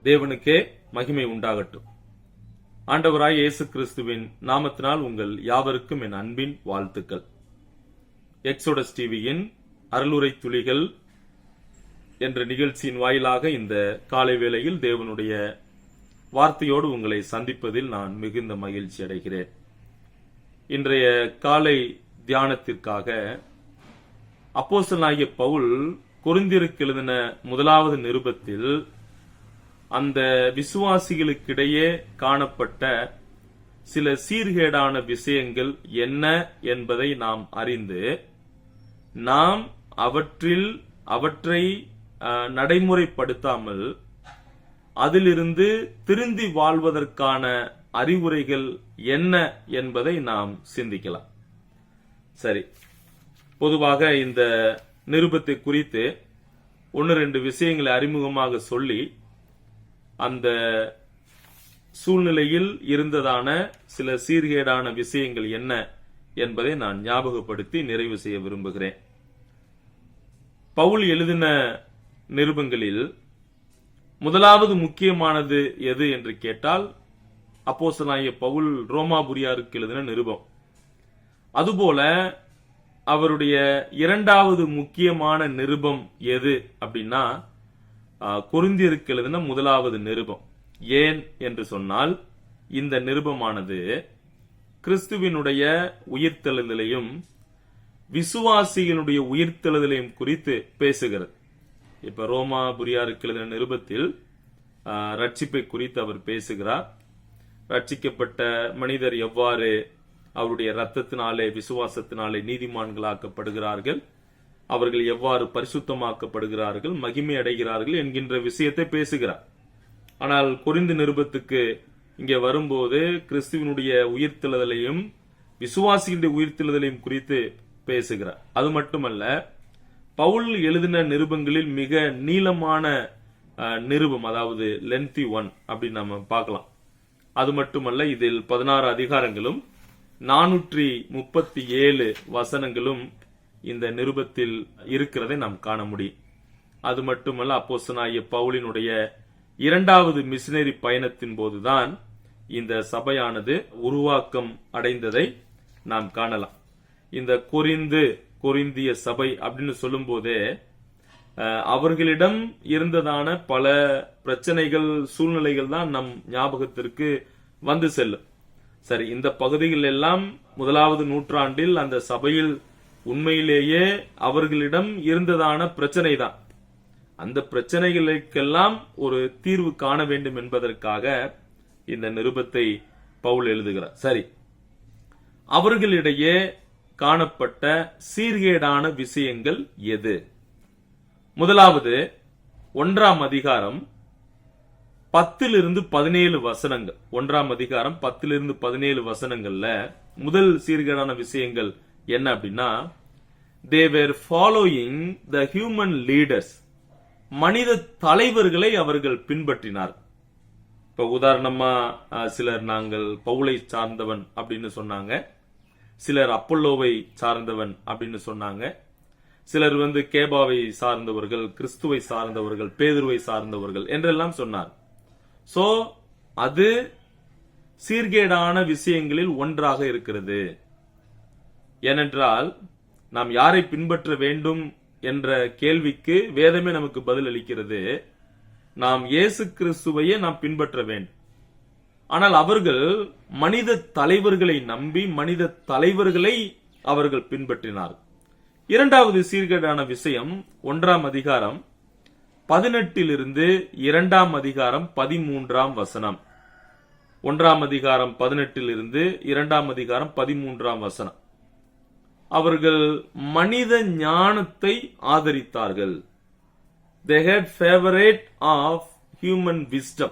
தேவனுக்கே மகிமை உண்டாகட்டும். ஆண்டவராய் இயேசு கிறிஸ்துவின் நாமத்தினால் உங்கள் யாவருக்கும் என் அன்பின் வாழ்த்துக்கள். எக்ஸோடஸ் டிவியின் அருளுரை துளிகள் என்ற நிகழ்ச்சியின் வாயிலாக இந்த காலை வேளையில் தேவனுடைய வார்த்தையோடு உங்களை சந்திப்பதில் நான் மிகுந்த மகிழ்ச்சி அடைகிறேன். இன்றைய காலை தியானத்திற்காக அப்போஸ்தலனாகிய பவுல் கொரிந்தியருக்கு எழுதின முதலாவது நிருபத்தில் அந்த விசுவாசிகளுக்கிடையே காணப்பட்ட சில சீர்கேடான விஷயங்கள் என்ன என்பதை நாம் அறிந்து நாம் அவற்றை நடைமுறைப்படுத்தாமல் அதிலிருந்து திருந்தி வாழ்வதற்கான அறிவுரைகள் என்ன என்பதை நாம் சிந்திக்கலாம். சரி, பொதுவாக இந்த நிருபத்தை குறித்து 1-2 விஷயங்களை அறிமுகமாக சொல்லி அந்த சூழ்நிலையில் இருந்ததான சில சீர்கேடான விஷயங்கள் என்ன என்பதை நான் ஞாபகப்படுத்தி நிறைவு செய்ய விரும்புகிறேன். பவுல் எழுதின நிருபங்களில் முதலாவது முக்கியமானது எது என்று கேட்டால் அப்போஸ்தலனாகிய பவுல் ரோமாபுரியாருக்கு எழுதின நிருபம். அதுபோல அவருடைய இரண்டாவது முக்கியமான நிருபம் எது அப்படின்னா கொரிந்தியருக்கு எழுதின முதலாவது நிருபம். ஏன் என்று சொன்னால் இந்த நிருபமானது கிறிஸ்துவினுடைய உயிர்த்தெழுதலையும் விசுவாசிகளுடைய உயிர்த்தெழுதலையும் குறித்து பேசுகிறது. இப்ப ரோமாபுரியாருக்கு எழுதின நிருபத்தில் ரட்சிப்பை குறித்து அவர் பேசுகிறார். ரட்சிக்கப்பட்ட மனிதர் எவ்வாறு அவருடைய இரத்தத்தினாலே விசுவாசத்தினாலே நீதிமான்களாக்கப்படுகிறார்கள், அவர்கள் எவ்வாறு பரிசுத்தமாக்கப்படுகிறார்கள், மகிமை அடைகிறார்கள் என்கின்ற விஷயத்தை பேசுகிறார். ஆனால் கொரிந்து நிருபத்துக்கு இங்கே வரும்போது கிறிஸ்துவினுடைய உயிர்த்தெழுதலையும் விசுவாசிகளுடைய உயிர்த்தெழுதலையும் குறித்து பேசுகிறார். அது மட்டுமல்ல, பவுல் எழுதின நிருபங்களில் மிக நீளமான நிருபம், அதாவது லென்த்தி ஒன் அப்படின்னு நம்ம பார்க்கலாம். அது மட்டுமல்ல, இதில் 16 அதிகாரங்களும் 437 வசனங்களும் இந்த நிருபத்தில் இருக்கிறதை நாம் காண முடியும். அது மட்டுமல்ல, அப்போஸ்தலனாகிய பவுலினுடைய இரண்டாவது மிஷனரி பயணத்தின் போதுதான் இந்த சபையானது உருவாக்கம் அடைந்ததை நாம் காணலாம். இந்த கொரிந்திய சபை அப்படின்னு சொல்லும் போதே அவர்களிடம் இருந்ததான பல பிரச்சனைகள், சூழ்நிலைகள் தான் நம் ஞாபகத்திற்கு வந்து செல்லும். சரி, இந்த பகுதிகள் எல்லாம் முதலாவது நூற்றாண்டில் அந்த சபையில் உண்மையிலேயே அவர்களிடம் இருந்ததான பிரச்சனை தான். அந்த பிரச்சனைகளுக்கெல்லாம் ஒரு தீர்வு காண வேண்டும் என்பதற்காக இந்த நிருபத்தை பவுல் எழுதுகிறார். சரி, அவர்களிடையே காணப்பட்ட சீர்கேடான விஷயங்கள் எது? முதலாவது 1ஆம் அதிகாரம் 10-17 வசனங்கள். 1ஆம் அதிகாரம் 10-17 வசனங்கள்ல முதல் சீர்கேடான விஷயங்கள் என்ன அப்படின்னா, they were following the human leaders. மனித தலைவர்களை அவர்கள் பின்பற்றினார். இப்ப உதாரணமா சிலர் நாங்கள் பவுலை சார்ந்தவன் அப்படின்னு சொன்னாங்க, சிலர் அப்பல்லோவை சார்ந்தவன் அப்படின்னு சொன்னாங்க, சிலர் கேபாவை சார்ந்தவர்கள், கிறிஸ்துவை சார்ந்தவர்கள், பேதுருவை சார்ந்தவர்கள் என்றெல்லாம் சொன்னார். சோ அது சீர்கேடான விஷயங்களில் ஒன்றாக இருக்கிறது. ஏனென்றால் நாம் யாரை பின்பற்ற வேண்டும் என்ற கேள்விக்கு வேதமே நமக்கு பதில் அளிக்கிறது. நாம் இயேசு கிறிஸ்துவையே நாம் பின்பற்ற வேண்டும். ஆனால் அவர்கள் மனித தலைவர்களை நம்பி மனித தலைவர்களை அவர்கள் பின்பற்றினார். இரண்டாவது சீர்கேடான விஷயம் 1ஆம் அதிகாரம் 18 2ஆம் அதிகாரம் 13ஆம் வசனம். 1ஆம் அதிகாரம் 18 2ஆம் அதிகாரம் 13ஆம் வசனம். அவர்கள் மனித ஞானத்தை ஆதரித்தார்கள். They had favorite of human wisdom.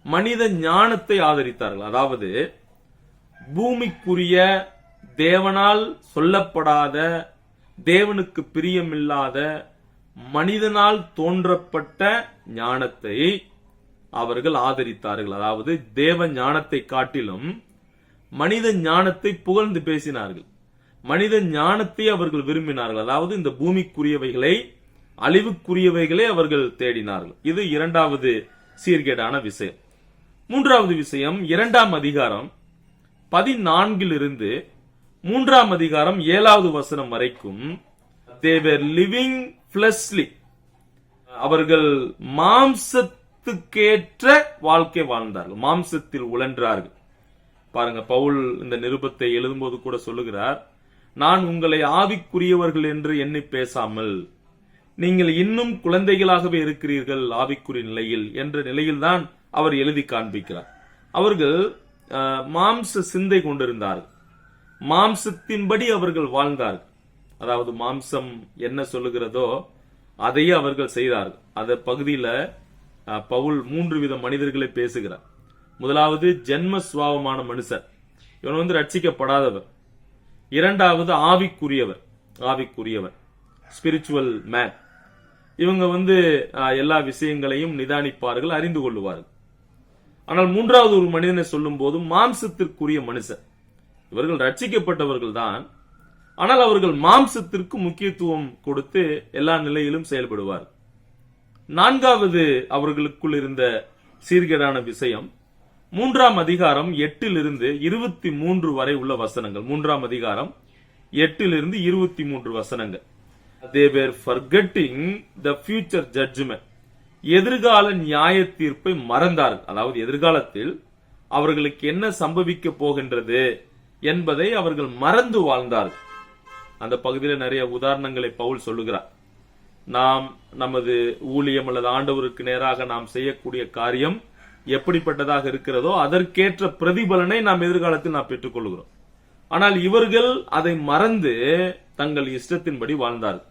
மனித ஞானத்தை ஆதரித்தார்கள். அதாவது பூமிக்குரிய, தேவனால் சொல்லப்படாத, தேவனுக்கு பிரியமில்லாத, மனிதனால் தோன்றப்பட்ட ஞானத்தை அவர்கள் ஆதரித்தார்கள். அதாவது தேவ ஞானத்தை காட்டிலும் மனித ஞானத்தை புகழ்ந்து பேசினார்கள். மனித ஞானத்தை அவர்கள் விரும்பினார்கள். அதாவது இந்த பூமிக்குரியவைகளை, அழிவுக்குரியவைகளை அவர்கள் தேடினார்கள். இது இரண்டாவது சீர்கேடான விஷயம். மூன்றாவது விஷயம் 2ஆம் அதிகாரம் 14 3ஆம் அதிகாரம் 7வது வசனம் வரைக்கும் they were living fleshly, அவர்கள் மாம்சத்துக்கேற்ற வாழ்க்கை வாழ்ந்தார்கள், மாம்சத்தில் உழன்றார்கள். பாருங்க, பவுல் இந்த நிருபத்தை எழுதும்போது கூட சொல்லுகிறார், நான் உங்களை ஆவிக்குரியவர்கள் என்று எண்ணி பேசாமல் நீங்கள் இன்னும் குழந்தைகளாகவே இருக்கிறீர்கள் ஆவிக்குரிய நிலையில் என்ற நிலையில்தான் அவர் எழுதி காண்பிக்கிறார். அவர்கள் மாம்ச சிந்தை கொண்டிருந்தார்கள், மாம்சத்தின்படி அவர்கள் வாழ்ந்தார்கள். அதாவது மாம்சம் என்ன சொல்லுகிறதோ அதையே அவர்கள் செய்தார்கள். அந்த பகுதியில பவுல் 3 வித மனிதர்களை பேசுகிறார். முதலாவது ஜென்ம சுவாவமான மனுஷன், இவன் ரட்சிக்கப்படாதவர். இரண்டாவது ஆவிக்குரியவர் ஸ்பிரிச்சுவல் மேன், இவங்க எல்லா விஷயங்களையும் நிதானிப்பார்கள், அறிந்து கொள்ளுவார்கள். ஆனால் மூன்றாவது ஒரு மனிதனை சொல்லும் போது மாம்சத்திற்குரிய மனுஷன், இவர்கள் ரட்சிக்கப்பட்டவர்கள் தான், ஆனால் அவர்கள் மாம்சத்திற்கு முக்கியத்துவம் கொடுத்து எல்லா நிலையிலும் செயல்படுவார். நான்காவது அவர்களுக்குள் இருந்த சீர்கேடான விஷயம் 3ஆம் அதிகாரம் 8 23 வரை உள்ள வசனங்கள். 3ஆம் அதிகாரம் 8 23 வசனங்கள். They were forgetting the future judgment, எதிர்கால நியாய தீர்ப்பை மறந்தார்கள். அதாவது எதிர்காலத்தில் அவர்களுக்கு என்ன சம்பவிக்க போகின்றது என்பதை அவர்கள் மறந்து வாழ்ந்தார்கள். அந்த பகுதியில் நிறைய உதாரணங்களை பவுல் சொல்லுகிறார். நாம் நமது ஊழியம் அல்லது ஆண்டவருக்கு நேராக நாம் செய்யக்கூடிய காரியம் எப்படிப்பட்டதாக இருக்கிறதோ அதற்கேற்ற பிரதிபலனை நாம் எதிர்காலத்தில் நாம் பெற்றுக் கொள்கிறோம். ஆனால் இவர்கள் அதை மறந்து தங்கள் இஷ்டத்தின்படி வாழ்ந்தார்கள்.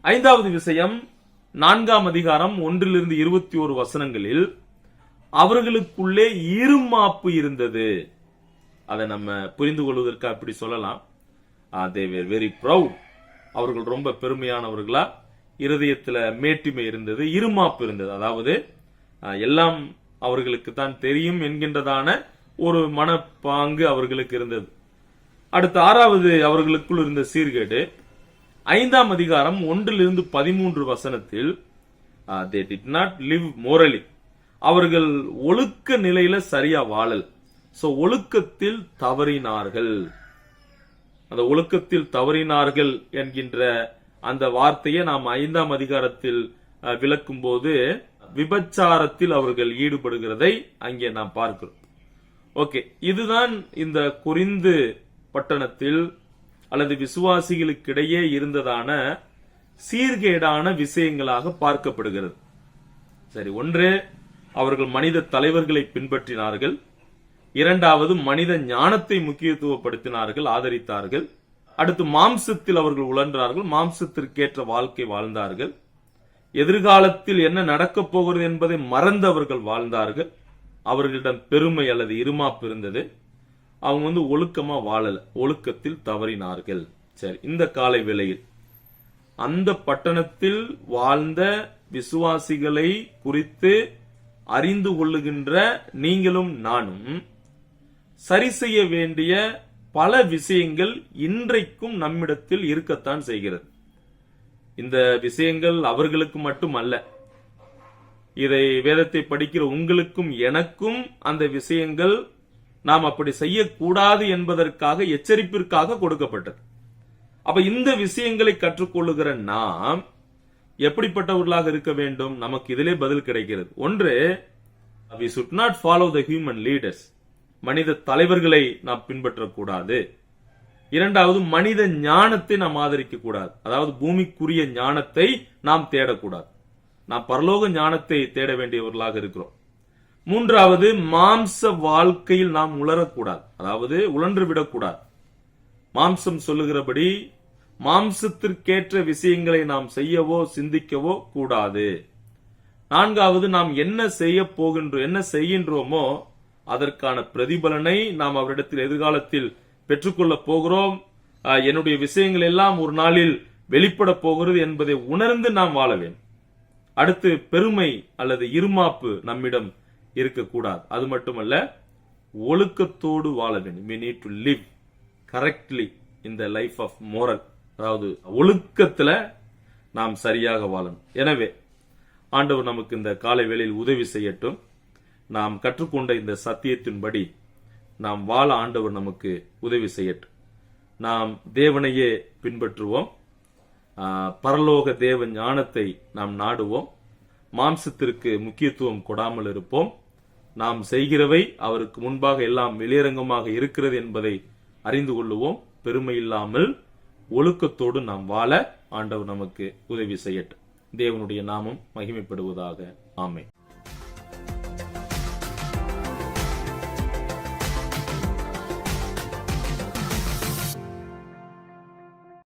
5வது விஷயம் 4ஆம் அதிகாரம் 1-21 வசனங்களில் அவர்களுக்குள்ளே இருமாப்பு இருந்தது. அதை நம்ம புரிந்து கொள்வதற்கு அப்படி சொல்லலாம். they were very proud, அவர்கள் ரொம்ப பெருமையானவர்களா, இருதயத்தில் மேட்டிமை இருந்தது, இருமாப்பு இருந்தது. அதாவது எல்லாம் அவர்களுக்கு தான் தெரியும் என்கின்றதான ஒரு மனப்பாங்கு அவர்களுக்கு இருந்தது. அடுத்த 6வது அவர்களுக்குள் இருந்த சீர்கேடு 5ஆம் அதிகாரம் 1-13 வசனத்தில் they did not live morally, அவர்கள் ஒழுக்க நிலையில சரியா வாழல். சோ ஒழுக்கத்தில் தவறினார்கள். அந்த ஒழுக்கத்தில் தவறினார்கள் என்கின்ற அந்த வார்த்தையை நாம் 5ஆம் அதிகாரத்தில் விளக்கும் போது விபச்சாரத்தில் அவர்கள் ஈடுபடுகிறதை அங்கே நாம் பார்க்கிறோம். ஓகே, இதுதான் இந்த கொரிந்து பட்டணத்தில் அல்லது விசுவாசிகளுக்கிடையே இருந்ததான சீர்கேடான விஷயங்களாக பார்க்கப்படுகிறது. சரி, ஒன்று, அவர்கள் மனித தலைவர்களை பின்பற்றினார்கள். இரண்டாவது, மனித ஞானத்தை முக்கியத்துவப்படுத்தினார்கள், ஆதரித்தார்கள். அடுத்து மாம்சத்தில் அவர்கள் உழன்றார்கள், மாம்சத்திற்கேற்ற வாழ்க்கை வாழ்ந்தார்கள். எதிர்காலத்தில் என்ன நடக்கப் போகிறது என்பதை மறந்து அவர்கள் வாழ்ந்தார்கள். அவர்களிடம் பெருமை அல்லது இருமாப்பு இருந்தது. அவங்க ஒழுக்கமா வாழல, ஒழுக்கத்தில் தவறினார்கள். சரி, இந்த காலை வேளையில் அந்த பட்டணத்தில் வாழ்ந்த விசுவாசிகளை குறித்து அறிந்து கொள்ளுகின்ற நீங்களும் நானும் சரி செய்ய வேண்டிய பல விஷயங்கள் இன்றைக்கும் நம்மிடத்தில் இருக்கத்தான் செய்கிறது. இந்த விஷயங்கள் அவர்களுக்கு மட்டும் அல்ல, இதை வேதத்தை படிக்கிற உங்களுக்கும் எனக்கும் அந்த விஷயங்கள் நாம் அப்படி செய்யக்கூடாது என்பதற்காக எச்சரிப்பிற்காக கொடுக்கப்பட்டது. அப்ப இந்த விஷயங்களை கற்றுக்கொள்ளுகிற நாம் எப்படிப்பட்டவர்களாக இருக்க வேண்டும்? நமக்கு இதிலே பதில் கிடைக்கிறது. ஒன்று, we should not follow the human leaders, மனித தலைவர்களை நாம் பின்பற்றக்கூடாது. இரண்டாவது, மனித ஞானத்தை நாம் ஆதரிக்க கூடாது. அதாவது பூமிக்குரிய ஞானத்தை நாம் தேடக்கூடாது. நாம் பரலோக ஞானத்தை தேட வேண்டியவர்களாக இருக்கிறோம். மூன்றாவது, மாம்ச வாழ்க்கையில் நாம் உளரக்கூடாது, அதாவது உழன்று விடக்கூடாது. மாம்சம் சொல்லுகிறபடி மாம்சத்திற்கேற்ற விஷயங்களை நாம் செய்யவோ சிந்திக்கவோ கூடாது. நான்காவது, நாம் என்ன செய்கின்றோமோ அதற்கான பிரதிபலனை நாம் அவரிடத்தில் எதிர்காலத்தில் பெற்றுக்கொள்ளப் போகிறோம். என்னுடைய விஷயங்கள் எல்லாம் ஒரு நாளில் வெளிப்பட போகிறது என்பதை உணர்ந்து நாம் வாழ வேண்டும். அடுத்து, பெருமை அல்லது இருமாப்பு நம்மிடம் இருக்கக்கூடாது. அது மட்டுமல்ல, ஒழுக்கத்தோடு வாழ வேண்டும். we need to live correctly in the life of moral, அதாவது ஒழுக்கத்துல நாம் சரியாக வாழணும். எனவே ஆண்டவர் நமக்கு இந்த காலை வேளையில் உதவி செய்யட்டும். நாம் கற்றுக்கொண்ட இந்த சத்தியத்தின்படி நாம் வாழ ஆண்டவர் நமக்கு உதவி செய்யட்டும். நாம் தேவனையே பின்பற்றுவோம். பரலோக தேவ ஞானத்தை நாம் நாடுவோம். மாம்சத்திற்கு முக்கியத்துவம் கொடாமல் இருப்போம். நாம் செய்கிறவை அவருக்கு முன்பாக எல்லாம் வெளியரங்கமாக இருக்கிறது என்பதை அறிந்து கொள்ளுவோம். பெருமை இல்லாமல் ஒழுக்கத்தோடு நாம் வாழ ஆண்டவர் நமக்கு உதவி செய்யட்டும். தேவனுடைய நாமம் மகிமைப்படுவதாக. ஆமென்.